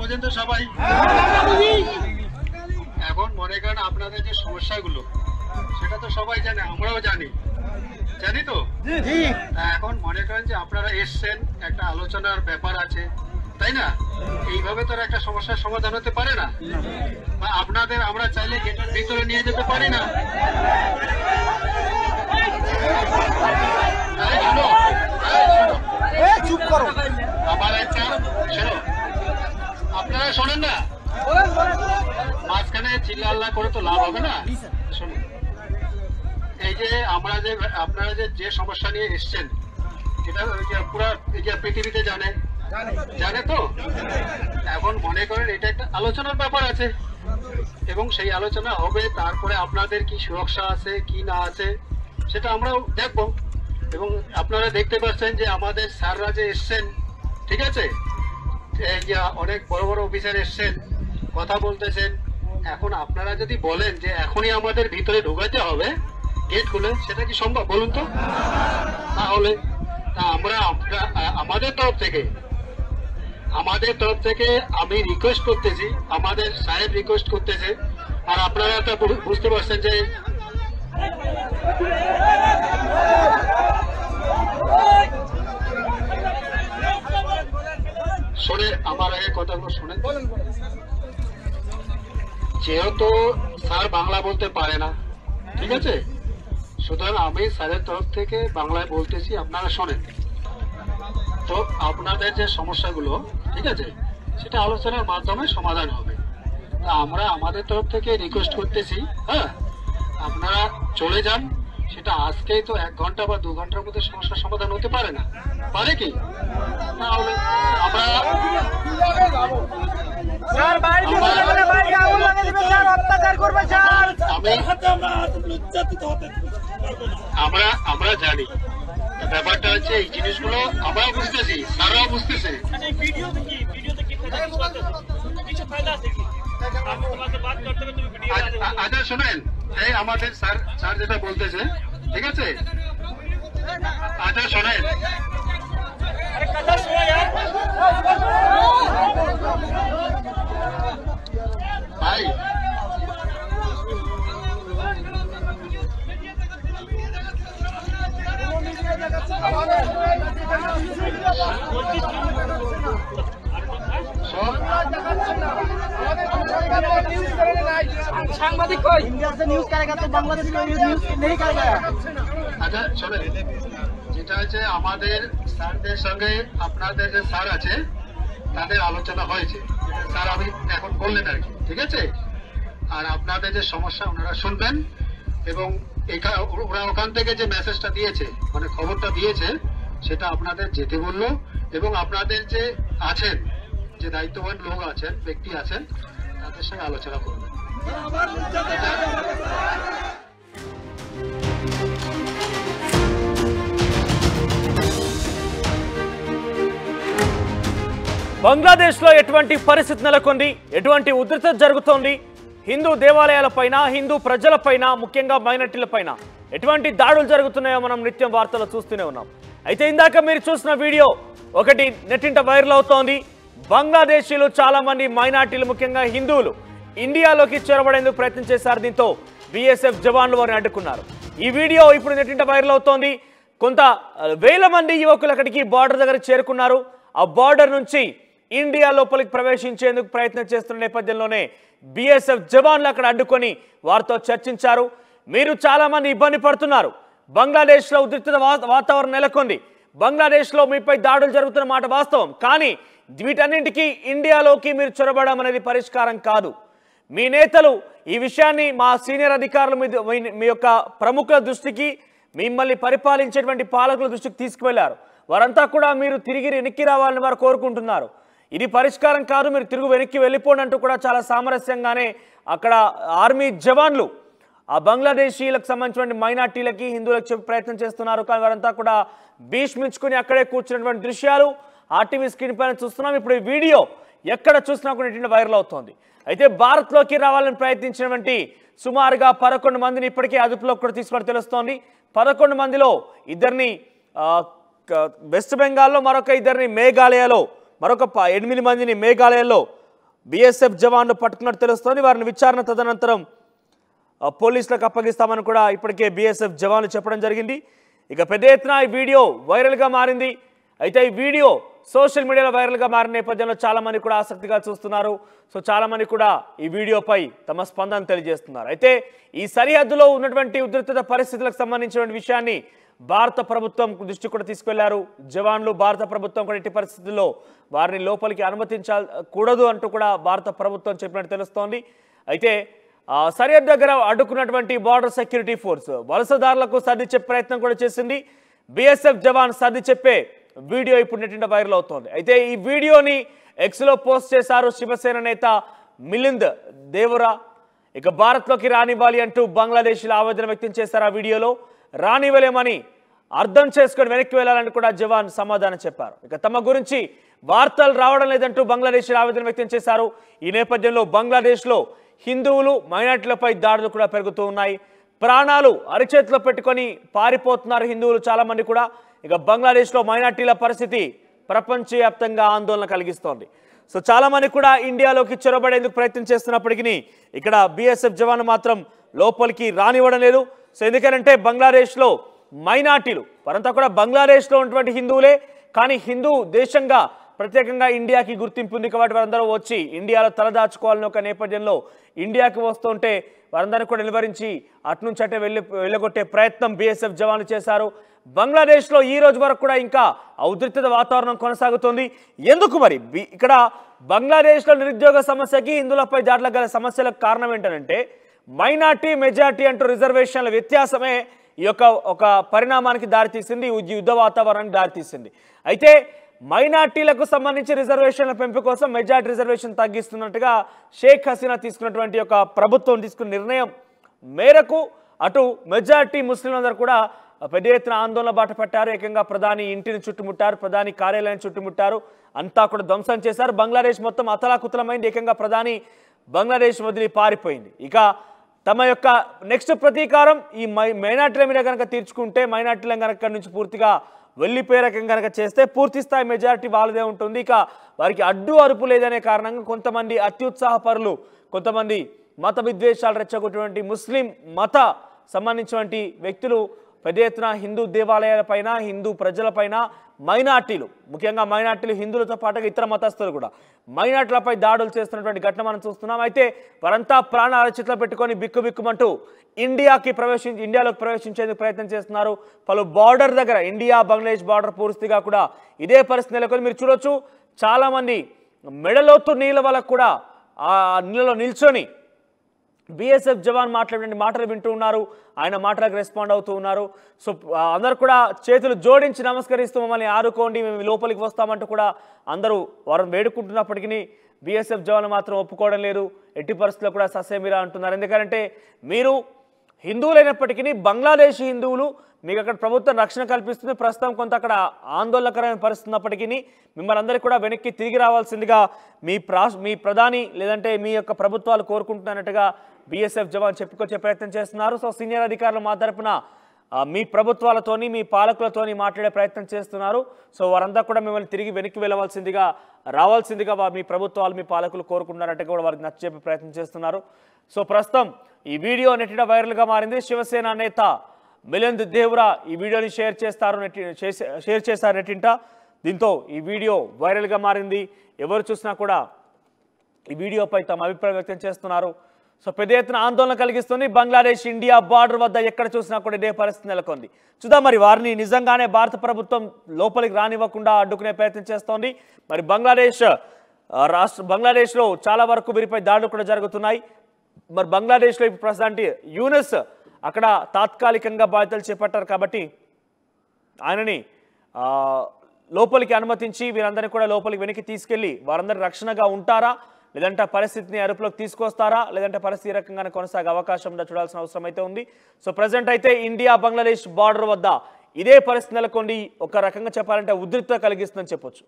বোঝেন তো সবাই? এখন মনে করেন আপনাদের যে সমস্যাগুলো সেটা তো সবাই জানে, আমরাও জানি তো। এখন মনে করেন যে আপনারা এসছেন, একটা আলোচনার ব্যাপার আছে, তাই না? এইভাবে তো একটা সমস্যার সমাধান হতে পারে না। বা আপনাদের আমরা চাইলে গেটের ভিতরে নিয়ে যেতে পারি না। চুপ করো। আমার একটা আপনারা শোনেন না, মাঝখানে চিল্লা করে তো লাভ হবে না। শুনুন, এই যে আপনারা যে সমস্যা নিয়ে এসছেন এটা পুরো পৃথিবীতে জানে তো। এখন মনে করেন এটা একটা আলোচনার ব্যাপার আছে এবং সেই আলোচনা হবে, তারপরে আপনাদের কি সুরক্ষা আছে কি না আছে সেটা আমরাও দেখবো। এবং আপনারা দেখতে পাচ্ছেন যে আমাদের স্যাররা যে এসছেন, ঠিক আছে, এই যে অনেক বড় বড় অফিসার এসছেন, কথা বলতেছেন। এখন আপনারা যদি বলেন যে এখনই আমাদের ভিতরে ঢোকাতে হবে গেট খুলে, সেটা কি সম্ভব বলুন তো? তাহলে আমাদের তরফ থেকে আমি রিকোয়েস্ট করতেছি, আমাদের সাহেব রিকোয়েস্ট করতেছে, আর আপনারা তো বুঝতে পারছেন যে শোনে, আমার আগে কথাগুলো শোনেন। যেহেতু স্যার বাংলা বলতে পারে না, ঠিক আছে, সুতরাং আমি স্যারের তরফ থেকে বাংলায় বলতেছি, আপনারা শোনেন। তো আপনাদের যে সমস্যাগুলো, ঠিক আছে, সেটা আলোচনার মাধ্যমে সমাধান হবে। তা আমরা আমাদের তরফ থেকে রিকোয়েস্ট করতেছি, হ্যাঁ, আপনারা চলে যান। সেটা আজকেই তো 1 ঘন্টা বা 2 ঘন্টার মধ্যে সমস্যার সমাধান হতে পারে না, পারে কি? তাহলে আমরা আমরা জানি ব্যাপারটা হচ্ছে, এই জিনিসগুলো আমরাও বুঝতেছি, স্যাররাও বুঝতেছে। আচ্ছা শোনেন, এই আমাদের স্যার যেটা বলতেছে, ঠিক আছে, আচ্ছা শোনেন, ভাই সাংবাদিক কই? इंडिया से न्यूज करेगा तो बांग्लादेश में न्यूज नहीं करेगा। আচ্ছা শোনেন, যেটা হচ্ছে আমাদের স্যারদের সঙ্গে আপনাদের যে স্যার আছে তাদের আলোচনা হয়েছে, স্যার আমি এখন বললেন আর কি, ঠিক আছে। আর আপনাদের যে সমস্যা ওনারা শুনবেন এবং ওরা ওখান থেকে যে মেসেজটা দিয়েছে, মানে খবরটা দিয়েছে, সেটা আপনাদের যেতে বললো। এবং আপনাদের যে আছেন, যে দায়িত্ববান লোক আছেন, ব্যক্তি আছেন, তাদের সঙ্গে আলোচনা করবেন। బంగ్లాదేశ్లో ఎటువంటి పరిస్థితి నెలకొంది, ఎటువంటి ఉధృత జరుగుతోంది, హిందూ దేవాలయాలపైన, హిందూ ప్రజలపైన, ముఖ్యంగా మైనారిటీలపైన ఎటువంటి దాడులు జరుగుతున్నాయో మనం నిత్యం వార్తలు చూస్తూనే ఉన్నాం. అయితే ఇందాక మీరు చూసిన వీడియో ఒకటి నెట్టింట వైరల్ అవుతోంది. బంగ్లాదేశీలు చాలా మంది మైనారిటీలు, ముఖ్యంగా హిందువులు ఇండియాలోకి చొరబడేందుకు ప్రయత్నం చేశారు. దీంతో బీఎస్ఎఫ్ జవాన్లు వారిని అడ్డుకున్నారు. ఈ వీడియో ఇప్పుడు నెట్టింట వైరల్ అవుతోంది. కొంత వేల మంది యువకులు అక్కడికి బార్డర్ దగ్గర చేరుకున్నారు. ఆ బార్డర్ నుంచి ఇండియా లోపలికి ప్రవేశించేందుకు ప్రయత్నం చేస్తున్న నేపథ్యంలోనే బీఎస్ఎఫ్ జవాన్లు అక్కడ అడ్డుకొని వారితో చర్చించారు. మీరు చాలా మంది ఇబ్బంది పడుతున్నారు, బంగ్లాదేశ్లో ఉద్రిక్త వాతావరణం నెలకొంది, బంగ్లాదేశ్లో మీపై దాడులు జరుగుతున్న మాట వాస్తవం, కానీ వీటన్నింటికీ ఇండియాలోకి మీరు చొరబడడం అనేది పరిష్కారం కాదు. మీ నేతలు ఈ విషయాన్ని మా సీనియర్ అధికారుల మీ యొక్క ప్రముఖుల దృష్టికి, మిమ్మల్ని పరిపాలించేటువంటి పాలకుల దృష్టికి తీసుకువెళ్లారు. వారంతా కూడా మీరు తిరిగి వెనక్కి రావాలని వారు కోరుకుంటున్నారు. ఇది పరిష్కారం కాదు, మీరు తిరిగి వెనక్కి వెళ్ళిపోండి అంటూ కూడా చాలా సామరస్యంగానే అక్కడ ఆర్మీ జవాన్లు ఆ బంగ్లాదేశీలకు సంబంధించిన మైనార్టీలకి, హిందువులకు చెప్పే ప్రయత్నం చేస్తున్నారు. కానీ వారంతా కూడా భీష్మించుకుని అక్కడే కూర్చున్నటువంటి దృశ్యాలు ఆర్టీవీ స్క్రీన్ పైన చూస్తున్నాం. ఇప్పుడు ఈ వీడియో ఎక్కడ చూసినా కూడా వైరల్ అవుతోంది. అయితే భారత్లోకి రావాలని ప్రయత్నించినటువంటి సుమారుగా 11 మందిని ఇప్పటికే అదుపులోకి కూడా తీసుకొని తెలుస్తోంది. 11 మందిలో 2 వెస్ట్ బెంగాల్లో, మరొక 2 మేఘాలయలో, మరొక 8 మందిని మేఘాలయలో బీఎస్ఎఫ్ జవాన్లు పట్టుకున్నట్టు తెలుస్తోంది. వారిని విచారణ తదనంతరం పోలీసులకు అప్పగిస్తామని కూడా ఇప్పటికే బీఎస్ఎఫ్ జవాన్లు చెప్పడం జరిగింది. ఇక పెద్ద ఎత్తున ఈ వీడియో వైరల్గా మారింది. అయితే ఈ వీడియో సోషల్ మీడియాలో వైరల్గా మారిన నేపథ్యంలో చాలామంది కూడా ఆసక్తిగా చూస్తున్నారు. సో చాలామంది కూడా ఈ వీడియోపై తమ స్పందన తెలియజేస్తున్నారు. అయితే ఈ సరిహద్దులో ఉన్నటువంటి ఉద్రిక్త పరిస్థితులకు సంబంధించిన విషయాన్ని భారత ప్రభుత్వం దృష్టి కూడా తీసుకెళ్లారు జవాన్లు. భారత ప్రభుత్వం కూడా ఎట్టి పరిస్థితుల్లో వారిని లోపలికి అనుమతించకూడదు అంటూ కూడా భారత ప్రభుత్వం చెప్పినట్టు తెలుస్తోంది. అయితే సరిహద్దు దగ్గర అడ్డుకున్నటువంటి బార్డర్ సెక్యూరిటీ ఫోర్స్ వలసదారులకు సర్ది చెప్పే ప్రయత్నం కూడా చేసింది. బీఎస్ఎఫ్ జవాన్ సర్ది చెప్పే వీడియో ఇప్పుడు నెట్టింట వైరల్ అవుతోంది. అయితే ఈ వీడియోని ఎక్స్లో పోస్ట్ చేశారు శివసేన నేత మిలింద్ దేవరా. ఇక భారత్లోకి రానివ్వాలి అంటూ బంగ్లాదేశ్లో ఆవేదన వ్యక్తం చేశారు. ఆ వీడియోలో రానివ్వలేమని అర్థం చేసుకొని వెనక్కి వెళ్ళాలని కూడా జవాన్ సమాధానం చెప్పారు. ఇక తమ గురించి వార్తలు రావడం లేదంటూ బంగ్లాదేశ్లో ఆవేదన వ్యక్తం చేశారు. ఈ నేపథ్యంలో బంగ్లాదేశ్లో హిందువులు మైనార్టీలపై దాడులు కూడా పెరుగుతూ ఉన్నాయి. ప్రాణాలు అరిచేతిలో పెట్టుకొని పారిపోతున్నారు హిందువులు చాలా మంది కూడా. ఇక బంగ్లాదేశ్లో మైనార్టీల పరిస్థితి ప్రపంచవ్యాప్తంగా ఆందోళన కలిగిస్తోంది. సో చాలా మంది కూడా ఇండియాలోకి చొరబడేందుకు ప్రయత్నం చేస్తున్నప్పటికీ ఇక్కడ బీఎస్ఎఫ్ జవాన్ మాత్రం లోపలికి రానివ్వడం లేదు. సో ఎందుకంటే బంగ్లాదేశ్లో మైనార్టీలు వారంతా కూడా బంగ్లాదేశ్లో ఉన్నటువంటి హిందువులే, కానీ హిందూ దేశంగా ప్రత్యేకంగా ఇండియాకి గుర్తింపు ఉంది కాబట్టి వారందరూ వచ్చి ఇండియాలో తలదాచుకోవాలని ఒక నేపథ్యంలో ఇండియాకి వస్తుంటే వారందరినీ కూడా నిలువరించి అట్నుంచి అటే వెళ్ళగొట్టే ప్రయత్నం బీఎస్ఎఫ్ జవాన్లు చేశారు. బంగ్లాదేశ్లో ఈ రోజు వరకు కూడా ఇంకా ఉద్రిక్త వాతావరణం కొనసాగుతోంది. ఎందుకు మరి ఇక్కడ బంగ్లాదేశ్లో నిరుద్యోగ సమస్యకి హిందువులపై దాడులకు గల సమస్యలకు కారణం ఏంటంటే మైనార్టీ మెజార్టీ అంటూ రిజర్వేషన్ల వ్యత్యాసమే ఈ యొక్క ఒక పరిణామానికి దారితీసింది, యుద్ధ వాతావరణానికి దారితీసింది. అయితే మైనార్టీలకు సంబంధించి రిజర్వేషన్ల పెంపు కోసం మెజార్టీ రిజర్వేషన్ తగ్గిస్తున్నట్టుగా షేక్ హసీనా తీసుకున్నటువంటి ఒక ప్రభుత్వం తీసుకున్న నిర్ణయం మేరకు అటు మెజార్టీ ముస్లింలందరూ కూడా పెద్ద ఎత్తున ఆందోళన బాట పట్టారు. ఏకంగా ప్రధాని ఇంటిని చుట్టుముట్టారు, ప్రధాని కార్యాలయాన్ని చుట్టుముట్టారు, అంతా కూడా ధ్వంసం చేశారు. బంగ్లాదేశ్ మొత్తం అతలాకుతలమైంది. ఏకంగా ప్రధాని బంగ్లాదేశ్ వదిలి పారిపోయింది. ఇక తమ యొక్క నెక్స్ట్ ప్రతీకారం ఈ మైనార్టీల మీద కనుక తీర్చుకుంటే, మైనార్టీలను కనుక నుంచి పూర్తిగా వెళ్ళిపోయే రకం కనుక చేస్తే పూర్తి స్థాయి మెజారిటీ వాళ్ళదే ఉంటుంది. ఇక వారికి అడ్డు అరుపు లేదనే కారణంగా కొంతమంది అత్యుత్సాహపరులు, కొంతమంది మత విద్వేషాలు రెచ్చగొట్టినటువంటి ముస్లిం మత సంబంధించినటువంటి వ్యక్తులు పెద్ద ఎత్తున హిందూ దేవాలయాలపైన, హిందూ ప్రజలపైన, మైనార్టీలు ముఖ్యంగా మైనార్టీలు హిందువులతో పాటుగా ఇతర మతస్థులు కూడా మైనార్టీలపై దాడులు చేస్తున్నటువంటి ఘటన మనం చూస్తున్నాం. అయితే వారంతా ప్రాణ అరచేతిలో పెట్టుకొని బిక్కుబిక్కుమంటూ ఇండియాలోకి ప్రవేశించేందుకు ప్రయత్నం చేస్తున్నారు. పలు బార్డర్ దగ్గర ఇండియా బంగ్లాదేశ్ బార్డర్ పూర్తిగా కూడా ఇదే పరిస్థితి నెలకొని మీరు చూడొచ్చు. చాలామంది మెడలోతు నీళ్ళ వల్ల కూడా ఆ నీళ్ళలో నిల్చొని బీఎస్ఎఫ్ జవాన్ మాట్లాడే మాటలు వింటూ ఉన్నారు, ఆయన మాటలకు రెస్పాండ్ అవుతూ ఉన్నారు. సో అందరూ కూడా చేతులు జోడించి నమస్కరిస్తూ మమ్మల్ని ఆదుకోండి, మేము లోపలికి వస్తామంటూ కూడా అందరూ వారిని వేడుకుంటున్నప్పటికీ బీఎస్ఎఫ్ జవాన్లు మాత్రం ఒప్పుకోవడం లేదు. ఎట్టి పరిస్థితుల్లో కూడా ససేమిరా అంటున్నారు. ఎందుకంటే మీరు హిందువులైనప్పటికీ బంగ్లాదేశీ హిందువులు, మీకు అక్కడ ప్రభుత్వం రక్షణ కల్పిస్తుంది. ప్రస్తుతం కొంత అక్కడ ఆందోళనకరమైన పరిస్థితి ఉన్నప్పటికీ మిమ్మల్ని అందరికీ కూడా వెనక్కి తిరిగి రావాల్సిందిగా మీ ప్రధాని లేదంటే మీ యొక్క ప్రభుత్వాలు కోరుకుంటున్నట్టుగా బీఎస్ఎఫ్ జవాన్ చెప్పుకొచ్చే ప్రయత్నం చేస్తున్నారు. సో సీనియర్ అధికారులు మా తరపున మీ ప్రభుత్వాలతోని, మీ పాలకులతోని మాట్లాడే ప్రయత్నం చేస్తున్నారు. సో వారంతా కూడా మిమ్మల్ని తిరిగి వెనక్కి రావాల్సిందిగా మీ ప్రభుత్వాలు, మీ పాలకులు కోరుకుంటున్నారంటే కూడా వారికి నచ్చజెప్పే ప్రయత్నం చేస్తున్నారు. సో ప్రస్తుతం ఈ వీడియో నెట్టిన వైరల్గా మారింది. శివసేన నేత మిలింద్ దేవరా ఈ వీడియోని షేర్ చేశారు నెట్టింట. దీంతో ఈ వీడియో వైరల్గా మారింది. ఎవరు చూసినా కూడా ఈ వీడియోపై తమ అభిప్రాయం వ్యక్తం చేస్తున్నారు. సో పెద్ద ఎత్తున ఆందోళన కలిగిస్తుంది. బంగ్లాదేశ్ ఇండియా బార్డర్ వద్ద ఎక్కడ చూసినా కూడా ఇదే పరిస్థితి నెలకొంది. చూద్దాం మరి వారిని నిజంగానే భారత ప్రభుత్వం లోపలికి రానివ్వకుండా అడ్డుకునే ప్రయత్నం చేస్తోంది. మరి బంగ్లాదేశ్లో చాలా వరకు వీరిపై దాడులు కూడా జరుగుతున్నాయి. మరి బంగ్లాదేశ్లో ఇప్పుడు ప్రస్తుతానికి యూనస్ అక్కడ తాత్కాలికంగా బాధ్యతలు చేపట్టారు కాబట్టి ఆయనని లోపలికి అనుమతించి వీరందరినీ కూడా లోపలికి వెనక్కి తీసుకెళ్లి వారందరూ రక్షణగా ఉంటారా, లేదంటే పరిస్థితిని అదుపులోకి తీసుకొస్తారా, లేదంటే పరిస్థితి రకంగానే కొనసాగే అవకాశం ఉందా చూడాల్సిన అవసరం అయితే ఉంది. సో ప్రజెంట్ అయితే ఇండియా బంగ్లాదేశ్ బార్డర్ వద్ద ఇదే పరిస్థితి నెలకొండి ఒక రకంగా చెప్పాలంటే ఉద్రిక్తత కలిగిస్తుందని చెప్పొచ్చు.